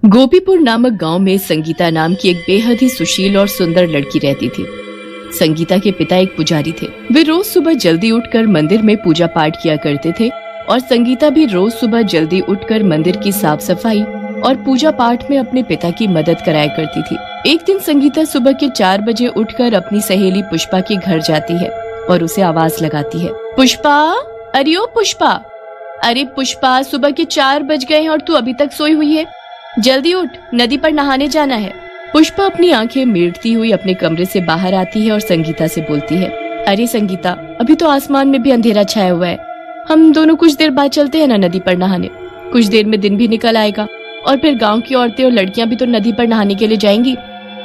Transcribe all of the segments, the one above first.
गोपीपुर नामक गांव में संगीता नाम की एक बेहद ही सुशील और सुंदर लड़की रहती थी। संगीता के पिता एक पुजारी थे। वे रोज सुबह जल्दी उठकर मंदिर में पूजा पाठ किया करते थे और संगीता भी रोज सुबह जल्दी उठकर मंदिर की साफ सफाई और पूजा पाठ में अपने पिता की मदद कराया करती थी। एक दिन संगीता सुबह के 4 बजे उठकर अपनी सहेली पुष्पा के घर जाती है और उसे आवाज लगाती है, पुष्पा, अरे ओ पुष्पा, अरे पुष्पा, सुबह के 4 बज गए हैं और तू अभी तक सोई हुई है। जल्दी उठ, नदी पर नहाने जाना है। पुष्पा अपनी आंखें मीटती हुई अपने कमरे से बाहर आती है और संगीता से बोलती है, अरे संगीता, अभी तो आसमान में भी अंधेरा छाया हुआ है। हम दोनों कुछ देर बाद चलते हैं ना नदी पर नहाने। कुछ देर में दिन भी निकल आएगा और फिर गांव की औरतें और लड़कियां भी तो नदी पर नहाने के लिए जाएंगी।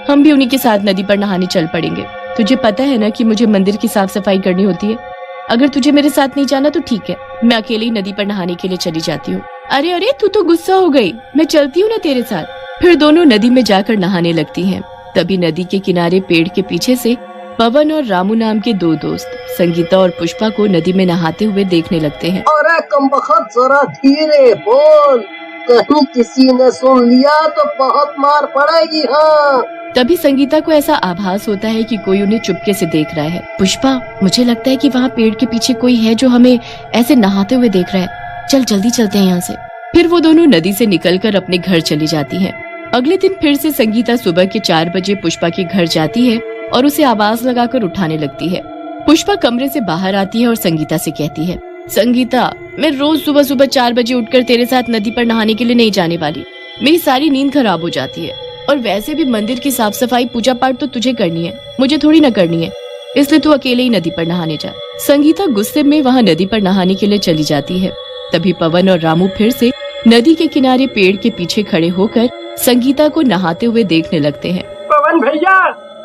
हम भी उन्हीं के साथ नदी पर नहाने चल पड़ेंगे। तुझे पता है ना कि मुझे मंदिर की साफ सफाई करनी होती है। अगर तुझे मेरे साथ नहीं जाना तो ठीक है, मैं अकेले ही नदी पर नहाने के लिए चली जाती हूँ। अरे अरे, तू तो गुस्सा हो गई, मैं चलती हूँ ना तेरे साथ। फिर दोनों नदी में जाकर नहाने लगती हैं। तभी नदी के किनारे पेड़ के पीछे से पवन और रामू नाम के 2 दोस्त संगीता और पुष्पा को नदी में नहाते हुए देखने लगते हैं। अरे कमबख्त, जरा धीरे बोल, कहीं किसी ने सुन लिया तो बहुत मार पड़ेगी। हाँ। तभी संगीता को ऐसा आभास होता है कि कोई उन्हें चुपके से देख रहा है। पुष्पा, मुझे लगता है कि वहाँ पेड़ के पीछे कोई है जो हमें ऐसे नहाते हुए देख रहा है। चल जल्दी चलते हैं यहाँ से। फिर वो दोनों नदी से निकलकर अपने घर चली जाती हैं। अगले दिन फिर से संगीता सुबह के 4 बजे पुष्पा के घर जाती है और उसे आवाज लगाकर उठाने लगती है। पुष्पा कमरे से बाहर आती है और संगीता से कहती है, संगीता, मैं रोज सुबह सुबह 4 बजे उठकर तेरे साथ नदी पर नहाने के लिए नहीं जाने वाली। मेरी सारी नींद खराब हो जाती है और वैसे भी मंदिर की साफ सफाई पूजा पाठ तो तुझे करनी है, मुझे थोड़ी ना करनी है। इसलिए तू अकेले ही नदी पर नहाने जा। संगीता गुस्से में वहाँ नदी पर नहाने के लिए चली जाती है। तभी पवन और रामू फिर से नदी के किनारे पेड़ के पीछे खड़े होकर संगीता को नहाते हुए देखने लगते हैं। पवन भैया,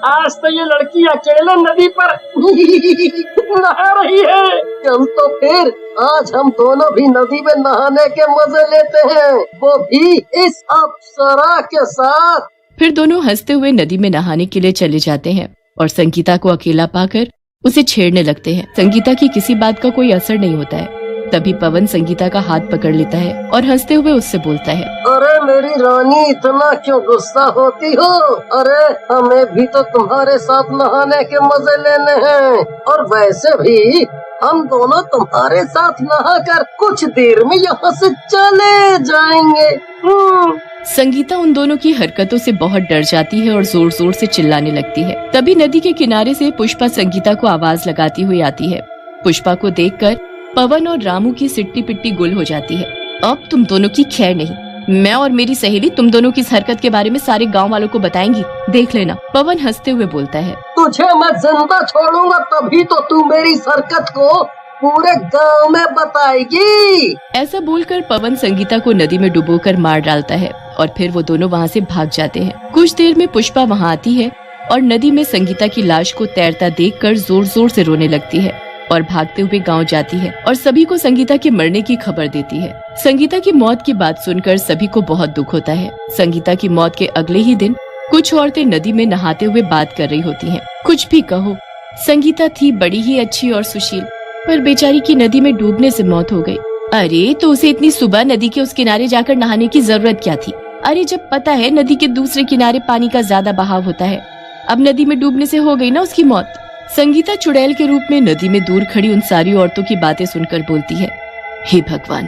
आज तो ये लड़की अकेले नदी पर नहा रही है। चल तो फिर आज हम दोनों भी नदी में नहाने के मजे लेते हैं, वो भी इस अप्सरा के साथ। फिर दोनों हंसते हुए नदी में नहाने के लिए चले जाते हैं और संगीता को अकेला पाकर उसे छेड़ने लगते हैं। संगीता की किसी बात का कोई असर नहीं होता है। तभी पवन संगीता का हाथ पकड़ लेता है और हंसते हुए उससे बोलता है, अरे मेरी रानी, इतना क्यों गुस्सा होती हो? अरे हमें भी तो तुम्हारे साथ नहाने के मजे लेने हैं और वैसे भी हम दोनों तुम्हारे साथ नहाकर कुछ देर में यहाँ से चले जाएंगे। संगीता उन दोनों की हरकतों से बहुत डर जाती है और जोर जोर से चिल्लाने लगती है। तभी नदी के किनारे से पुष्पा संगीता को आवाज लगाती हुई आती है। पुष्पा को देखकर पवन और रामू की सिट्टी पिट्टी गुल हो जाती है। अब तुम दोनों की खैर नहीं। मैं और मेरी सहेली तुम दोनों की इस हरकत के बारे में सारे गांव वालों को बताएंगी, देख लेना। पवन हंसते हुए बोलता है, तुझे मैं जिंदा छोड़ूंगा तभी तो तू मेरी हरकत को पूरे गांव में बताएगी। ऐसा बोलकर पवन संगीता को नदी में डुबोकर मार डालता है और फिर वो दोनों वहाँ से भाग जाते हैं। कुछ देर में पुष्पा वहाँ आती है और नदी में संगीता की लाश को तैरता देखकर जोर जोर से रोने लगती है और भागते हुए गांव जाती है और सभी को संगीता के मरने की खबर देती है। संगीता की मौत की बात सुनकर सभी को बहुत दुख होता है। संगीता की मौत के अगले ही दिन कुछ औरतें नदी में नहाते हुए बात कर रही होती हैं। कुछ भी कहो, संगीता थी बड़ी ही अच्छी और सुशील, पर बेचारी की नदी में डूबने से मौत हो गई। अरे तो उसे इतनी सुबह नदी के उस किनारे जाकर नहाने की जरूरत क्या थी? अरे जब पता है नदी के दूसरे किनारे पानी का ज्यादा बहाव होता है। अब नदी में डूबने से हो गई ना उसकी मौत। संगीता चुड़ैल के रूप में नदी में दूर खड़ी उन सारी औरतों की बातें सुनकर बोलती है, हे भगवान,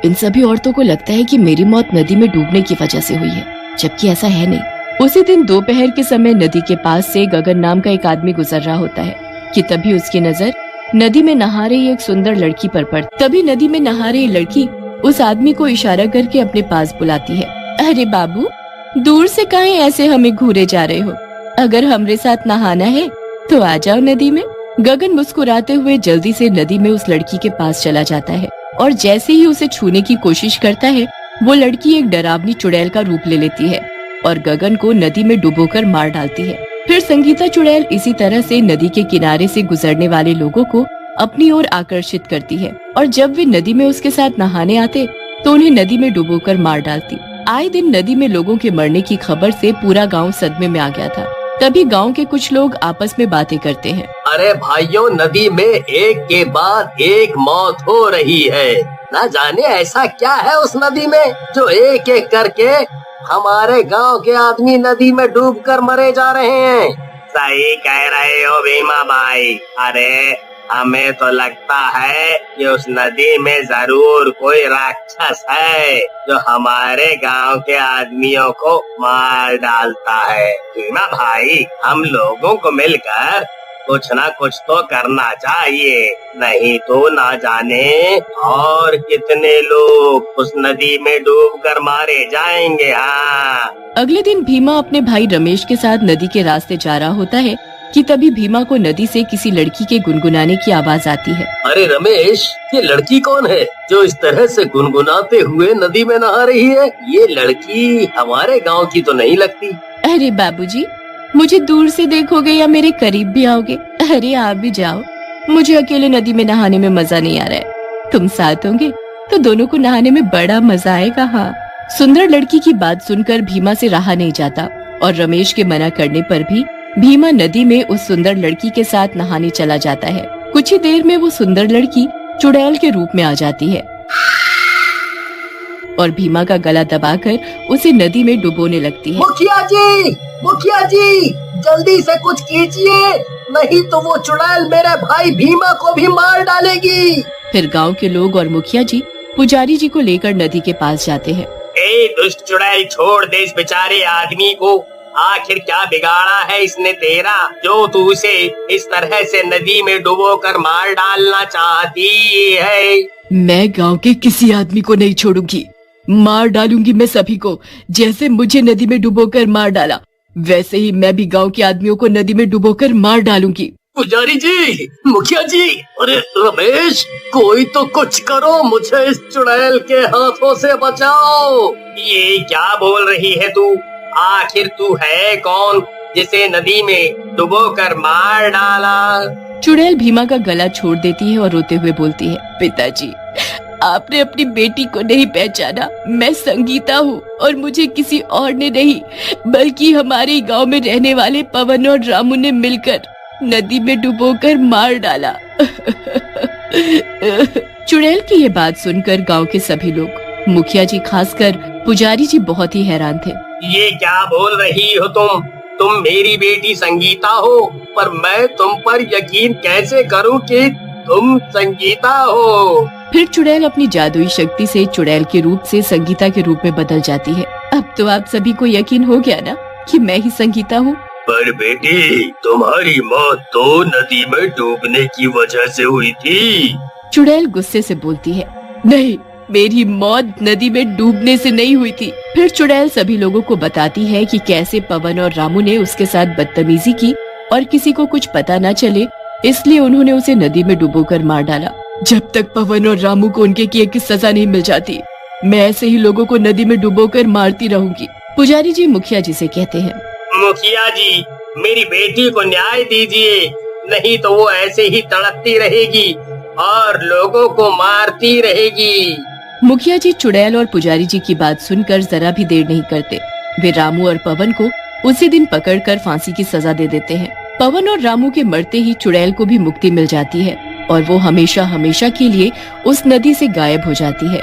इन सभी औरतों को लगता है कि मेरी मौत नदी में डूबने की वजह से हुई है, जबकि ऐसा है नहीं। उसी दिन दोपहर के समय नदी के पास से गगन नाम का एक आदमी गुजर रहा होता है कि तभी उसकी नजर नदी में नहा रही एक सुंदर लड़की पर पड़ती। तभी नदी में नहा रही लड़की उस आदमी को इशारा करके अपने पास बुलाती है, अरे बाबू, दूर से काहे ऐसे हमें घूरे जा रहे हो? अगर हमरे साथ नहाना है तो आ जाओ नदी में। गगन मुस्कुराते हुए जल्दी से नदी में उस लड़की के पास चला जाता है और जैसे ही उसे छूने की कोशिश करता है, वो लड़की एक डरावनी चुड़ैल का रूप ले लेती है और गगन को नदी में डुबोकर मार डालती है। फिर संगीता चुड़ैल इसी तरह से नदी के किनारे से गुजरने वाले लोगों को अपनी ओर आकर्षित करती है और जब वे नदी में उसके साथ नहाने आते तो उन्हें नदी में डुबोकर मार डालती। आए दिन नदी में लोगों के मरने की खबर से पूरा गाँव सदमे में आ गया था। तभी गांव के कुछ लोग आपस में बातें करते हैं, अरे भाइयों, नदी में एक के बाद एक मौत हो रही है। ना जाने ऐसा क्या है उस नदी में जो एक एक करके हमारे गांव के आदमी नदी में डूबकर मरे जा रहे हैं। सही कह रहे हो भीमा भाई। अरे हमें तो लगता है कि उस नदी में जरूर कोई राक्षस है जो हमारे गांव के आदमियों को मार डालता है। भीमा भाई, हम लोगों को मिलकर कुछ ना कुछ तो करना चाहिए, नहीं तो ना जाने और कितने लोग उस नदी में डूबकर मारे जाएंगे। हाँ। अगले दिन भीमा अपने भाई रमेश के साथ नदी के रास्ते जा रहा होता है कि तभी भीमा को नदी से किसी लड़की के गुनगुनाने की आवाज आती है। अरे रमेश, ये लड़की कौन है जो इस तरह से गुनगुनाते हुए नदी में नहा रही है? ये लड़की हमारे गांव की तो नहीं लगती। अरे बाबूजी, मुझे दूर से देखोगे या मेरे करीब भी आओगे? अरे आप भी जाओ, मुझे अकेले नदी में नहाने में मजा नहीं आ रहा है। तुम साथ होंगे तो दोनों को नहाने में बड़ा मजा आएगा। हाँ। सुंदर लड़की की बात सुनकर भीमा से रहा नहीं जाता और रमेश के मना करने पर भी भीमा नदी में उस सुंदर लड़की के साथ नहाने चला जाता है। कुछ ही देर में वो सुंदर लड़की चुड़ैल के रूप में आ जाती है और भीमा का गला दबाकर उसे नदी में डुबोने लगती है। मुखिया जी, जल्दी से कुछ कीजिए, नहीं तो वो चुड़ैल मेरे भाई भीमा को भी मार डालेगी। फिर गांव के लोग और मुखिया जी पुजारी जी को लेकर नदी के पास जाते हैं। ए दुष्ट चुड़ैल, छोड़ दे इस बेचारे आदमी को। आखिर क्या बिगाड़ा है इसने तेरा जो तू उसे इस तरह से नदी में डुबोकर मार डालना चाहती है? मैं गांव के किसी आदमी को नहीं छोड़ूंगी, मार डालूंगी मैं सभी को। जैसे मुझे नदी में डुबोकर मार डाला, वैसे ही मैं भी गांव के आदमियों को नदी में डुबोकर मार डालूंगी। पुजारी जी, मुखिया जी, अरे रमेश, कोई तो कुछ करो, मुझे इस चुड़ैल के हाथों से बचाओ। ये क्या बोल रही है तू? आखिर तू है कौन जिसे नदी में डुबोकर मार डाला? चुड़ैल भीमा का गला छोड़ देती है और रोते हुए बोलती है, पिताजी, आपने अपनी बेटी को नहीं पहचाना। मैं संगीता हूँ और मुझे किसी और ने नहीं बल्कि हमारे गांव में रहने वाले पवन और रामू ने मिलकर नदी में डुबोकर मार डाला। चुड़ैल की ये बात सुनकर गांव के सभी लोग, मुखिया जी खासकर पुजारी जी, बहुत ही हैरान थे। ये क्या बोल रही हो तुम? तुम मेरी बेटी संगीता हो, पर मैं तुम पर यकीन कैसे करूं कि तुम संगीता हो? फिर चुड़ैल अपनी जादुई शक्ति से चुड़ैल के रूप से संगीता के रूप में बदल जाती है। अब तो आप सभी को यकीन हो गया ना कि मैं ही संगीता हूँ। पर बेटी, तुम्हारी मौत तो नदी में डूबने की वजह से हुई थी। चुड़ैल गुस्से से बोलती है, नहीं, मेरी मौत नदी में डूबने से नहीं हुई थी। फिर चुड़ैल सभी लोगों को बताती है कि कैसे पवन और रामू ने उसके साथ बदतमीजी की और किसी को कुछ पता न चले इसलिए उन्होंने उसे नदी में डुबोकर मार डाला। जब तक पवन और रामू को उनके किए की सजा नहीं मिल जाती, मैं ऐसे ही लोगों को नदी में डुबोकर मारती रहूंगी। पुजारी जी मुखिया जी से कहते हैं, मुखिया जी, मेरी बेटी को न्याय दीजिए, नहीं तो वो ऐसे ही तड़पती रहेगी और लोगों को मारती रहेगी। मुखिया जी चुड़ैल और पुजारी जी की बात सुनकर जरा भी देर नहीं करते। वे रामू और पवन को उसी दिन पकड़कर फांसी की सजा दे देते हैं। पवन और रामू के मरते ही चुड़ैल को भी मुक्ति मिल जाती है और वो हमेशा हमेशा के लिए उस नदी से गायब हो जाती है।